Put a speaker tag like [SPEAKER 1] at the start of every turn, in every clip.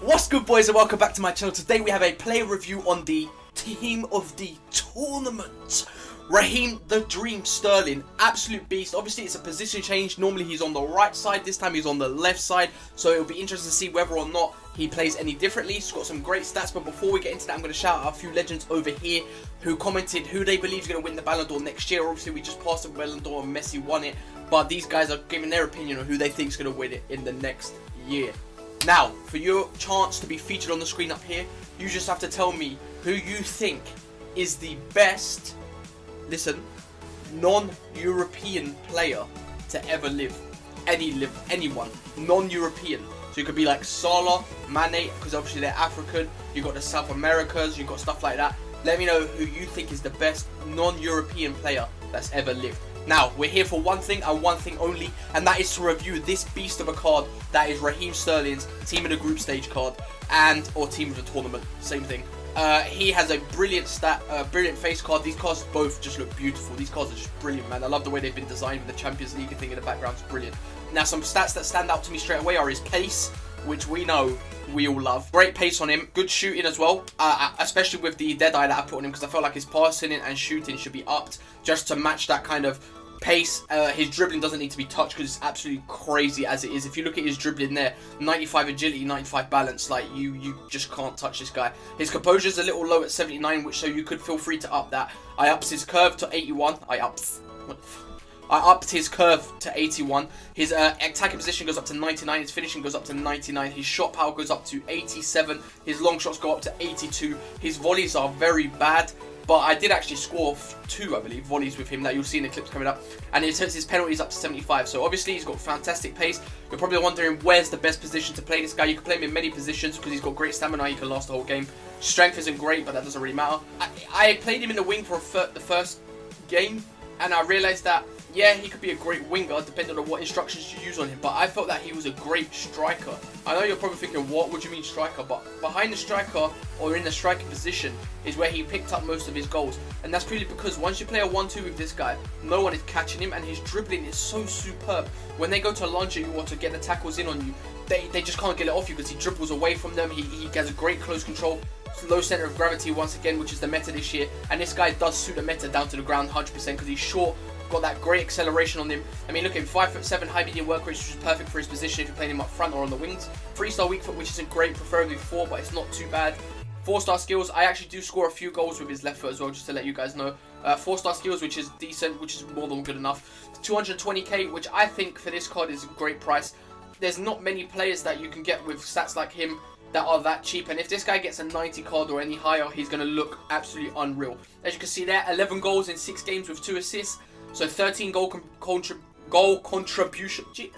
[SPEAKER 1] What's good, boys, and welcome back to my channel. Today we have a player review on the team of the tournament. Raheem the Dream Sterling, absolute beast. Obviously it's a position change. Normally he's on the right side, this time he's on the left side, so it'll be interesting to see whether or not he plays any differently. He's got some great stats, but before we get into that, I'm going to shout out a few legends over here who commented who they believe is going to win the Ballon d'Or next year. Obviously we just passed the Ballon d'Or and Messi won it, but these guys are giving their opinion on who they think is going to win it in the next year. Now, for your chance to be featured on the screen up here, you just have to tell me who you think is the best, listen, non-European player to ever live. Anyone. Non-European. So you could be like Salah, Mane, because obviously they're African. You've got the South Americas, you've got stuff like that. Let me know who you think is the best non-European player that's ever lived. Now, we're here for one thing and one thing only, and that is to review this beast of a card that is Raheem Sterling's Team of the Group Stage card, or Team of the Tournament, same thing. He has a brilliant brilliant face card. These cards both just look beautiful. These cards are just brilliant, man. I love the way they've been designed with the Champions League thing in the background. It's brilliant. Now, some stats that stand out to me straight away are his pace, which we know we all love. Great pace on him. Good shooting as well, especially with the Deadeye that I put on him, because I felt like his passing and shooting should be upped just to match that kind of pace. His dribbling doesn't need to be touched because it's absolutely crazy as it is. If you look at his dribbling there, 95 agility, 95 balance, like you just can't touch this guy. His composure is a little low at 79, which so you could feel free to up that. I upped his curve to 81. I upped his curve to 81. His attacking position goes up to 99. His finishing goes up to 99. His shot power goes up to 87. His long shots go up to 82. His volleys are very bad, but I did actually score 2, I believe, volleys with him that you'll see in the clips coming up. And it turns his penalties up to 75. So obviously he's got fantastic pace. You're probably wondering where's the best position to play this guy. You can play him in many positions because he's got great stamina. He can last the whole game. Strength isn't great, but that doesn't really matter. I played him in the wing for the first game, and I realised that, yeah, he could be a great winger depending on what instructions you use on him, but I felt that he was a great striker. I know you're probably thinking, what would you mean striker? But behind the striker, or in the striking position, is where he picked up most of his goals. And that's purely because once you play a 1-2 with this guy, no one is catching him, and his dribbling is so superb. When they go to lunge at you or to get the tackles in on you, they just can't get it off you because he dribbles away from them. He has a great close control. Low center of gravity once again, which is the meta this year, and this guy does suit the meta down to the ground 100% because he's short, got that great acceleration on him. I mean, look at him, 5'7", high medium work rate, which is perfect for his position if you're playing him up front or on the wings. 3-star weak foot, which isn't great, preferably 4, but it's not too bad. 4-star skills, I actually do score a few goals with his left foot as well, just to let you guys know. 4-star skills, which is decent, which is more than good enough. 220k, which I think for this card is a great price. There's not many players that you can get with stats like him that are that cheap, and if this guy gets a 90 card or any higher, he's going to look absolutely unreal. As you can see there, 11 goals in 6 games with 2 assists, so 13 goal contribution. Gee,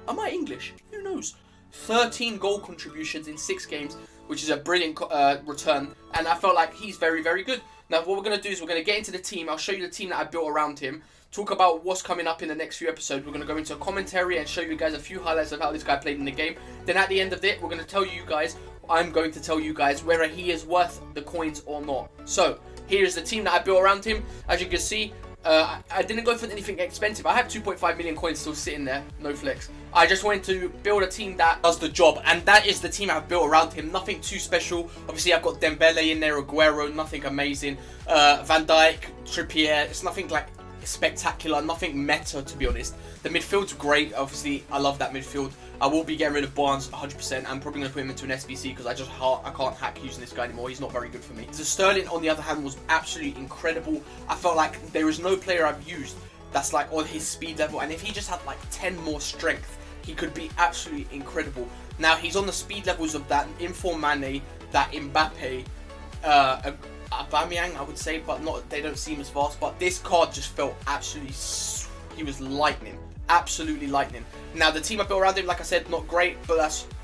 [SPEAKER 1] am I English? Who knows? 13 goal contributions in 6 games, which is a brilliant return, and I felt like he's very, very good. Now, what we're going to do is we're going to get into the team. I'll show you the team that I built around him, talk about what's coming up in the next few episodes. We're going to go into a commentary and show you guys a few highlights of how this guy played in the game. Then at the end of it, we're going to tell you guys, I'm going to tell you guys whether he is worth the coins or not. So, here's the team that I built around him. As you can see, I didn't go for anything expensive. I have 2.5 million coins still sitting there, no flex. I just wanted to build a team that does the job, and that is the team I've built around him. Nothing too special. Obviously, I've got Dembele in there, Aguero, nothing amazing. Van Dijk, Trippier, it's nothing like spectacular, nothing meta, to be honest. The midfield's great. Obviously, I love that midfield. I will be getting rid of Barnes 100%. I'm probably going to put him into an SBC because I can't hack using this guy anymore. He's not very good for me. So Sterling, on the other hand, was absolutely incredible. I felt like there is no player I've used that's like on his speed level, and if he just had like 10 more strength, he could be absolutely incredible. Now, he's on the speed levels of that Inform Mane, that Mbappe, Aubameyang, I would say, but not. They don't seem as fast. But this card just felt absolutely. He was lightning, absolutely lightning. Now the team I built around him, like I said, not great, but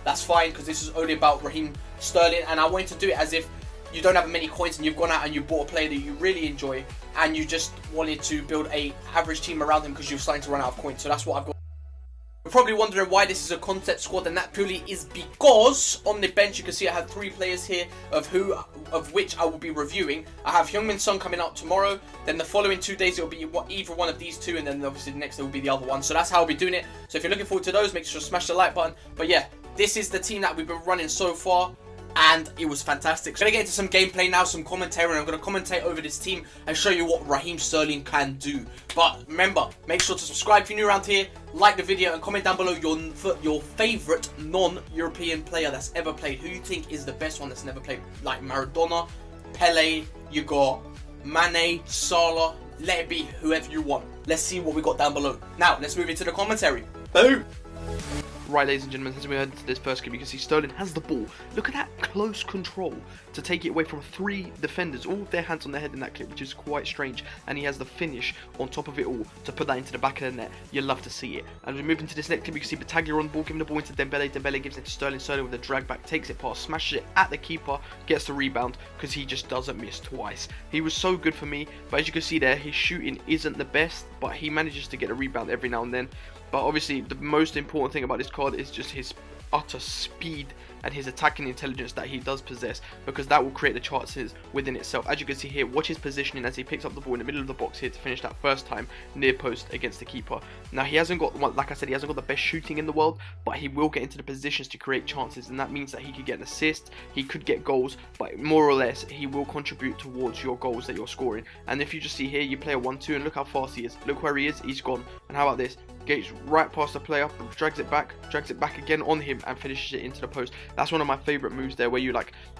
[SPEAKER 1] that's fine because this is only about Raheem Sterling, and I wanted to do it as if you don't have many coins and you've gone out and you bought a player that you really enjoy, and you just wanted to build a average team around him because you're starting to run out of coins. So that's what I've got. You're probably wondering why this is a concept squad, and that purely is because on the bench you can see I have 3 players here of which I will be reviewing. I have Heung-min Son coming out tomorrow, then the following 2 days it will be either one of these 2, and then obviously the next day will be the other one. So that's how I'll be doing it. So if you're looking forward to those, make sure to smash the like button. But yeah, this is the team that we've been running so far, and it was fantastic. So I'm going to get into some gameplay now, some commentary, and I'm going to commentate over this team and show you what Raheem Sterling can do. But remember, make sure to subscribe if you're new around here, like the video, and comment down below your favourite non-European player that's ever played. Who you think is the best one that's never played? Like Maradona, Pele, you got Mane, Salah, let it be whoever you want. Let's see what we got down below. Now, let's move into the commentary. Boom!
[SPEAKER 2] Right, ladies and gentlemen, as we head into this first game, you can see Sterling has the ball. Look at that close control to take it away from 3 defenders, all with their hands on their head in that clip, which is quite strange. And he has the finish on top of it all to put that into the back of the net. You love to see it. And we move into this next clip, you can see Battaglia on the ball, giving the ball into Dembele. Dembele gives it to Sterling. Sterling with a drag back, takes it past, smashes it at the keeper, gets the rebound because he just doesn't miss twice. He was so good for me, but as you can see there, his shooting isn't the best, but he manages to get a rebound every now and then. But obviously, the most important thing about this card is just his utter speed and his attacking intelligence that he does possess, because that will create the chances within itself. As you can see here, watch his positioning as he picks up the ball in the middle of the box here to finish that first time near post against the keeper. Now, he hasn't got, like I said, he hasn't got the best shooting in the world, but he will get into the positions to create chances, and that means that he could get an assist, he could get goals, but more or less he will contribute towards your goals that you're scoring. And if you just see here, you play a 1-2 and look how fast he is. Look where he is, he's gone. And how about this? Gates right past the player, drags it back again on him and finishes it into the post. That's one of my favourite moves there, where you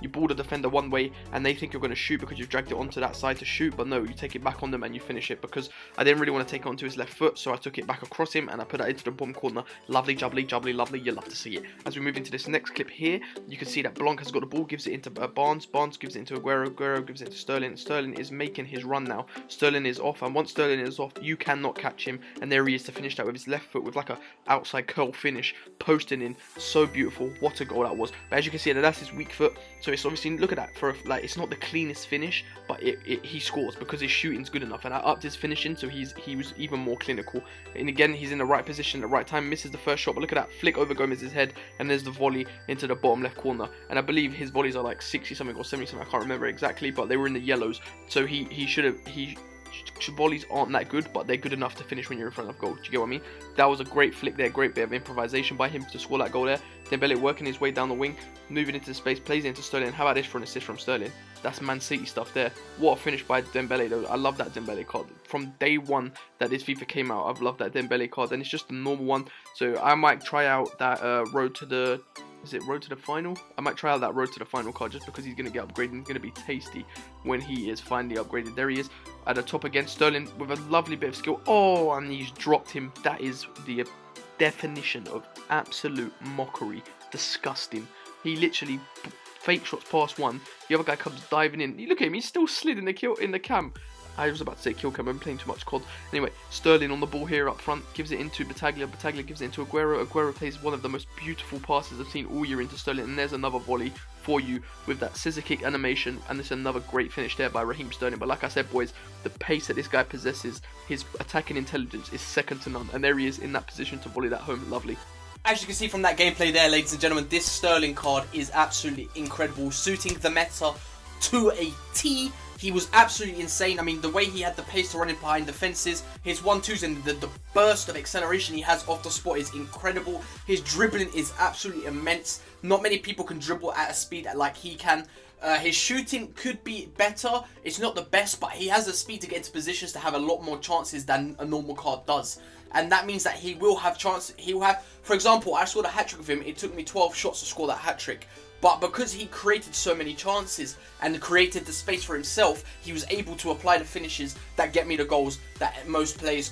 [SPEAKER 2] ball the defender one way and they think you're going to shoot because you've dragged it onto that side to shoot, but no, you take it back on them and you finish it, because I didn't really want to take it onto his left foot, so I took it back across him and I put that into the bottom corner. Lovely, jubbly, jubbly, lovely, you love to see it. As we move into this next clip here, you can see that Blanc has got the ball, gives it into Barnes gives it into Aguero gives it to Sterling. Sterling is making his run now. Sterling is off, and once Sterling is off, you cannot catch him, and there he is to finish that with his left foot with like a outside curl finish, posting in. So beautiful. What a goal that was. But as you can see, that's his weak foot, so it's obviously, look at that, for it's not the cleanest finish, but he scores because his shooting's good enough, and I upped his finishing, so he was even more clinical. And again, he's in the right position at the right time, misses the first shot, but look at that flick over Gomez's head, and there's the volley into the bottom left corner. And I believe his volleys are like 60 something or 70 something, I can't remember exactly, but they were in the yellows, so volleys aren't that good, but they're good enough to finish when you're in front of goal. Do you get what I mean? That was a great flick there, great bit of improvisation by him to score that goal there. Dembele working his way down the wing, moving into space, plays it into Sterling. How about this for an assist from Sterling? That's Man City stuff there. What a finish by Dembele though. I love that Dembele card. From day one that this FIFA came out, I've loved that Dembele card, and it's just a normal one. So I might try out that road to the... Is it road to the final? I might try out that road to the final card just because he's going to get upgraded. He's going to be tasty when he is finally upgraded. There he is at the top again. Sterling with a lovely bit of skill. Oh, and he's dropped him. That is the definition of absolute mockery. Disgusting. He literally fake shots past one. The other guy comes diving in. You look at him. He's still slid in the cam. I was about to say kill cam, I'm playing too much COD. Anyway, Sterling on the ball here up front, gives it into Battaglia. Battaglia gives it into Aguero. Aguero plays one of the most beautiful passes I've seen all year into Sterling, and there's another volley for you with that scissor kick animation, and there's another great finish there by Raheem Sterling. But like I said, boys, the pace that this guy possesses, his attacking intelligence is second to none, and there he is in that position to volley that home. Lovely.
[SPEAKER 1] As you can see from that gameplay there, ladies and gentlemen, this Sterling card is absolutely incredible, suiting the meta to a T. He was absolutely insane. I mean, the way he had the pace to run in behind defenses, his 1-2s and the burst of acceleration he has off the spot is incredible. His dribbling is absolutely immense. Not many people can dribble at a speed like he can. His shooting could be better. It's not the best, but he has the speed to get into positions to have a lot more chances than a normal card does. And that means that he will have chances. He will have, for example, I scored a hat-trick with him. It took me 12 shots to score that hat-trick. But because he created so many chances and created the space for himself, he was able to apply the finishes that get me the goals that most players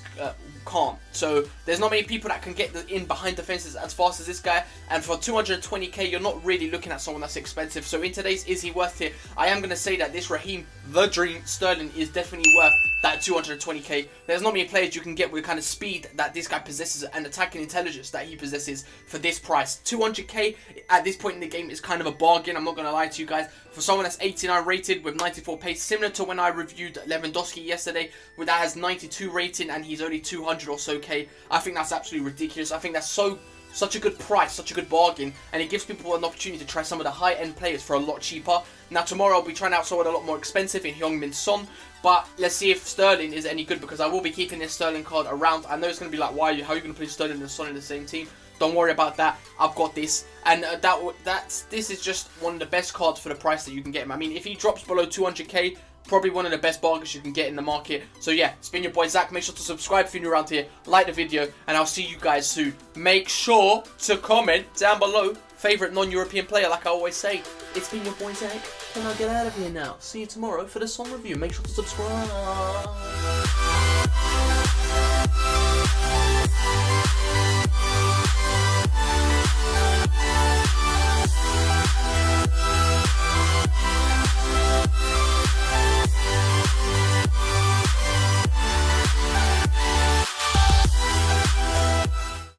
[SPEAKER 1] can't. So there's not many people that can get in behind defenses as fast as this guy. And for 220k, you're not really looking at someone that's expensive. So in today's Is He Worth It, I am going to say that this Raheem, the Dream Sterling, is definitely worth that 220k. There's not many players you can get with the kind of speed that this guy possesses and attacking intelligence that he possesses for this price. 200k at this point in the game is kind of a bargain, I'm not going to lie to you guys. For someone that's 89 rated with 94 pace, similar to when I reviewed Lewandowski yesterday, where that has 92 rating and he's only 200 or so k, I think that's absolutely ridiculous. I think that's such a good price, such a good bargain, and it gives people an opportunity to try some of the high-end players for a lot cheaper. Now tomorrow I'll be trying out someone a lot more expensive in Heung-min Son, but let's see if Sterling is any good, because I will be keeping this Sterling card around. I know it's going to be like, how are you going to put Sterling and Son in the same team? Don't worry about that. I've got this. And this is just one of the best cards for the price that you can get him. I mean, if he drops below 200k, probably one of the best bargains you can get in the market. So yeah, it's been your boy Zach. Make sure to subscribe if you're new around here. Like the video, and I'll see you guys soon. Make sure to comment down below favorite non-European player, like I always say. It's been your boy Zach, and I'll get out of here now. See you tomorrow for the song review. Make sure to subscribe.